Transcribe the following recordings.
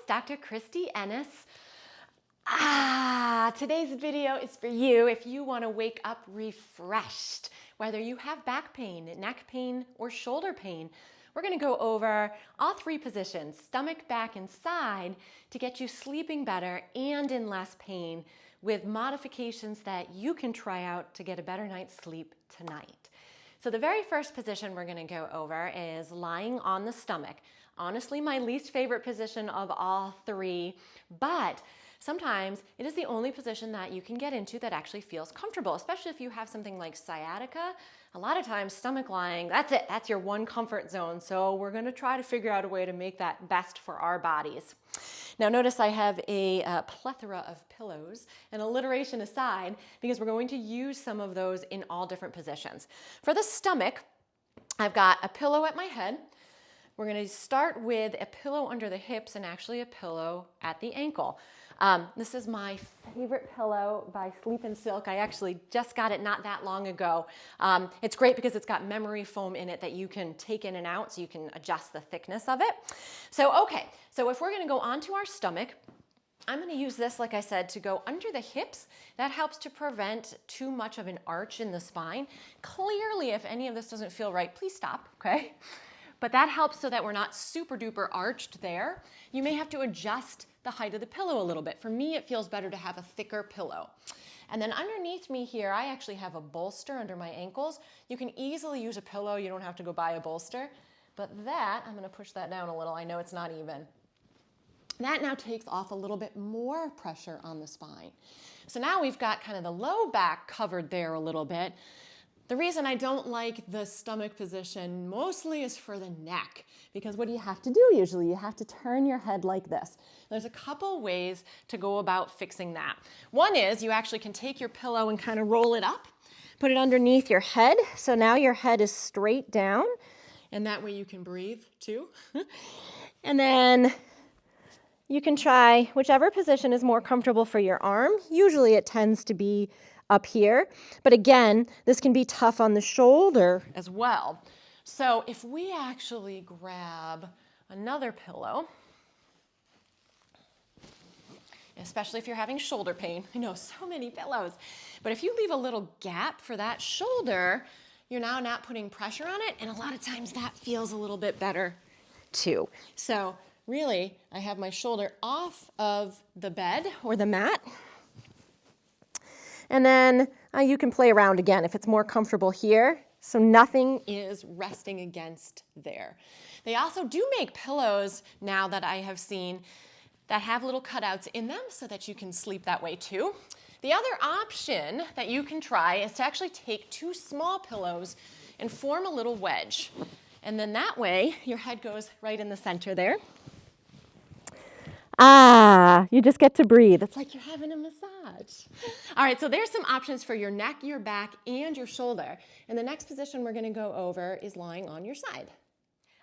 Dr. Kristie Ennis. Today's video is for you if you want to wake up refreshed. Whether you have back pain, neck pain, or shoulder pain, we're going to go over all three positions, stomach, back, and side, to get you sleeping better and in less pain with modifications that you can try out to get a better night's sleep tonight. So the very first position we're going to go over is lying on the stomach. Honestly, my least favorite position of all three, but sometimes it is the only position that you can get into that actually feels comfortable, especially if you have something like sciatica. A lot of times stomach lying, that's it, that's your one comfort zone. So we're gonna try to figure out a way to make that best for our bodies. Now notice I have a plethora of pillows, and alliteration aside, because we're going to use some of those in all different positions. For the stomach, I've got a pillow at my head. We're going to start with a pillow under the hips and actually a pillow at the ankle. This is my favorite pillow by Sleep and Silk. I actually just got it not that long ago. It's great because it's got memory foam in it that you can take in and out so you can adjust the thickness of it. So if we're going to go onto our stomach, I'm going to use this, like I said, to go under the hips. That helps to prevent too much of an arch in the spine. Clearly, if any of this doesn't feel right, please stop, okay? But that helps so that we're not super duper arched there. You may have to adjust the height of the pillow a little bit. For me, it feels better to have a thicker pillow. And then underneath me here, I actually have a bolster under my ankles. You can easily use a pillow. You don't have to go buy a bolster. But that, I'm gonna push that down a little. I know it's not even. That now takes off a little bit more pressure on the spine. So now we've got kind of the low back covered there a little bit. The reason I don't like the stomach position mostly is for the neck, because what do you have to do usually? You have to turn your head like this. There's a couple ways to go about fixing that. One is you actually can take your pillow and kind of roll it up, put it underneath your head, so now your head is straight down, and that way you can breathe too. And then you can try whichever position is more comfortable for your arm. Usually it tends to be up here, but again, this can be tough on the shoulder as well. So if we actually grab another pillow, especially if you're having shoulder pain, I know so many pillows, but if you leave a little gap for that shoulder, you're now not putting pressure on it, and a lot of times that feels a little bit better too. So really, I have my shoulder off of the bed or the mat. And then you can play around again if it's more comfortable here. So nothing is resting against there. They also do make pillows now that I have seen that have little cutouts in them so that you can sleep that way too. The other option that you can try is to actually take two small pillows and form a little wedge. And then that way your head goes right in the center there. You just get to breathe. It's like you're having a massage. All right, so there's some options for your neck, your back, and your shoulder. And the next position we're gonna go over is lying on your side.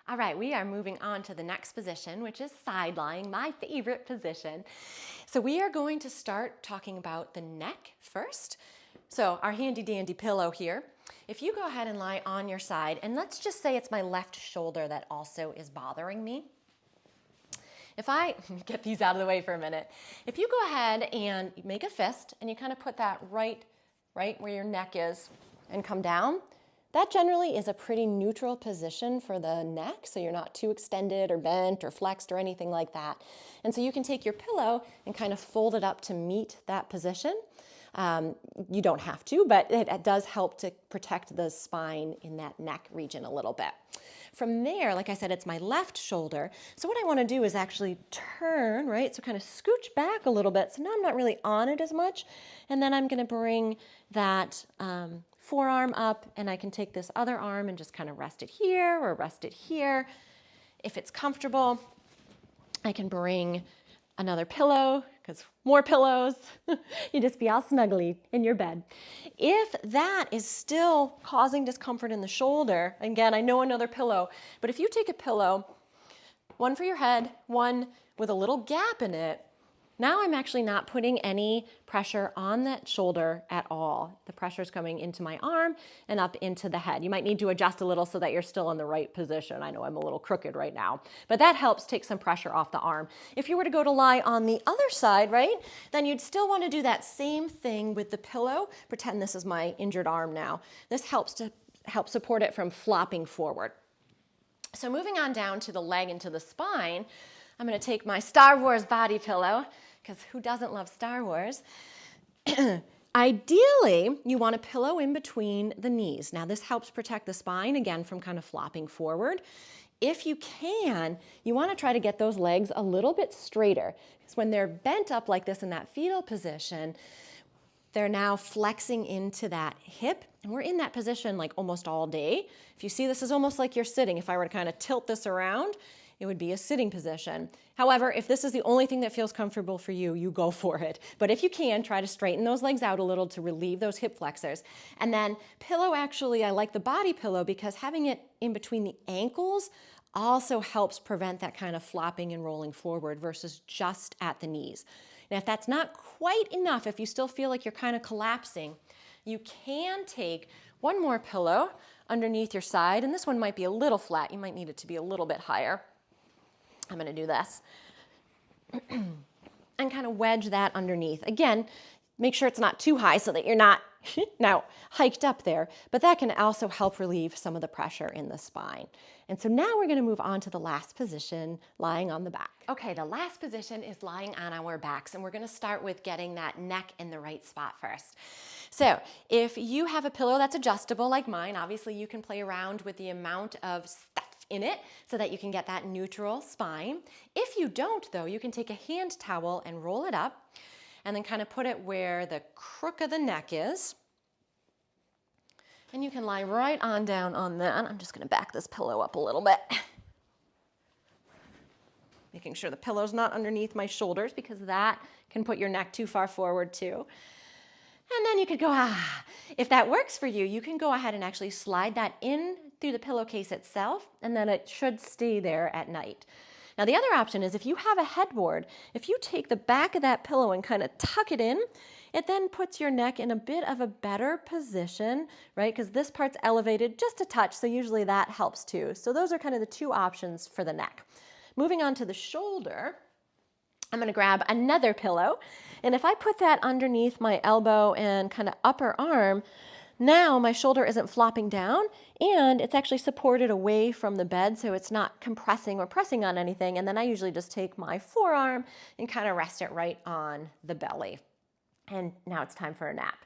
All right, we are moving on to the next position, which is side lying, my favorite position. So we are going to start talking about the neck first. So our handy dandy pillow here. If you go ahead and lie on your side, and let's just say it's my left shoulder that also is bothering me. If I get these out of the way for a minute, if you go ahead and make a fist and you kind of put that right where your neck is and come down, that generally is a pretty neutral position for the neck, so you're not too extended or bent or flexed or anything like that. And so you can take your pillow and kind of fold it up to meet that position. You don't have to, but it does help to protect the spine in that neck region a little bit. From there, like I said, it's my left shoulder. So what I want to do is actually turn, right? So kind of scooch back a little bit. So now I'm not really on it as much. And then I'm going to bring that forearm up, and I can take this other arm and just kind of rest it here or rest it here. If it's comfortable, I can bring another pillow, because more pillows, you just be all snuggly in your bed. If that is still causing discomfort in the shoulder, again, I know another pillow, but if you take a pillow, one for your head, one with a little gap in it, Now I'm actually not putting any pressure on that shoulder at all. The pressure is coming into my arm and up into the head. You might need to adjust a little so that you're still in the right position. I know I'm a little crooked right now, but that helps take some pressure off the arm. If you were to go to lie on the other side, right, then you'd still want to do that same thing with the pillow. Pretend this is my injured arm now. This helps to help support it from flopping forward. So moving on down to the leg and to the spine, I'm going to take my Star Wars body pillow, because who doesn't love Star Wars? Ideally, you want a pillow in between the knees. Now, this helps protect the spine, again, from kind of flopping forward. If you can, you want to try to get those legs a little bit straighter, because when they're bent up like this in that fetal position, they're now flexing into that hip, and we're in that position like almost all day. If you see, this is almost like you're sitting. If I were to kind of tilt this around, it would be a sitting position. However, if this is the only thing that feels comfortable for you, you go for it. But if you can, try to straighten those legs out a little to relieve those hip flexors. And then pillow, actually, I like the body pillow because having it in between the ankles also helps prevent that kind of flopping and rolling forward versus just at the knees. Now, if that's not quite enough, if you still feel like you're kind of collapsing, you can take one more pillow underneath your side, and this one might be a little flat. You might need it to be a little bit higher. I'm going to do this and kind of wedge that underneath. Again, make sure it's not too high so that you're not now hiked up there, but that can also help relieve some of the pressure in the spine. And so now we're going to move on to the last position, lying on the back. Okay, the last position is lying on our backs, and we're going to start with getting that neck in the right spot first. So if you have a pillow that's adjustable like mine, obviously you can play around with the amount of stuff in it so that you can get that neutral spine. If you don't, though, you can take a hand towel and roll it up and then kind of put it where the crook of the neck is. And you can lie right on down on that. I'm just going to back this pillow up a little bit, making sure the pillow's not underneath my shoulders because that can put your neck too far forward too. And then you could go, if that works for you, you can go ahead and actually slide that in through the pillowcase itself, and then it should stay there at night. Now, the other option is if you have a headboard, if you take the back of that pillow and kind of tuck it in, it then puts your neck in a bit of a better position, right? Because this part's elevated just a touch, so usually that helps too. So those are kind of the two options for the neck. Moving on to the shoulder, I'm going to grab another pillow, and if I put that underneath my elbow and kind of upper arm, now my shoulder isn't flopping down and it's actually supported away from the bed, so it's not compressing or pressing on anything. And then I usually just take my forearm and kind of rest it right on the belly. And now it's time for a nap.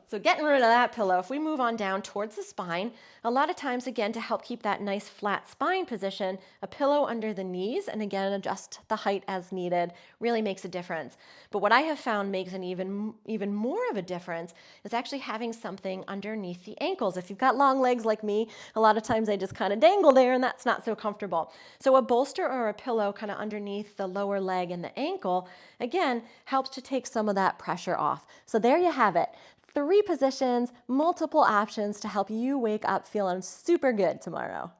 So getting rid of that pillow, if we move on down towards the spine, a lot of times, again, to help keep that nice flat spine position, a pillow under the knees, and again, adjust the height as needed, really makes a difference. But what I have found makes an even more of a difference is actually having something underneath the ankles. If you've got long legs like me, a lot of times they just kind of dangle there, and that's not so comfortable. So a bolster or a pillow kind of underneath the lower leg and the ankle, again, helps to take some of that pressure off. So there you have it. 3 positions, multiple options to help you wake up feeling super good tomorrow.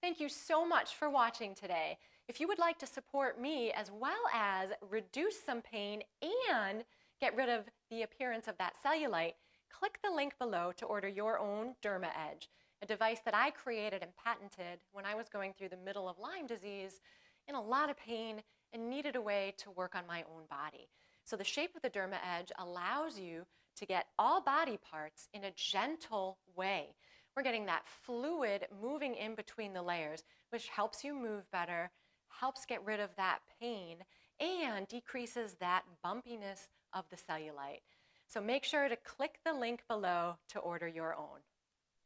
Thank you so much for watching today. If you would like to support me as well as reduce some pain and get rid of the appearance of that cellulite, click the link below to order your own Derma Edge, a device that I created and patented when I was going through the middle of Lyme disease in a lot of pain and needed a way to work on my own body. So the shape of the Derma Edge allows you to get all body parts in a gentle way. We're getting that fluid moving in between the layers, which helps you move better, helps get rid of that pain, and decreases that bumpiness of the cellulite. So make sure to click the link below to order your own.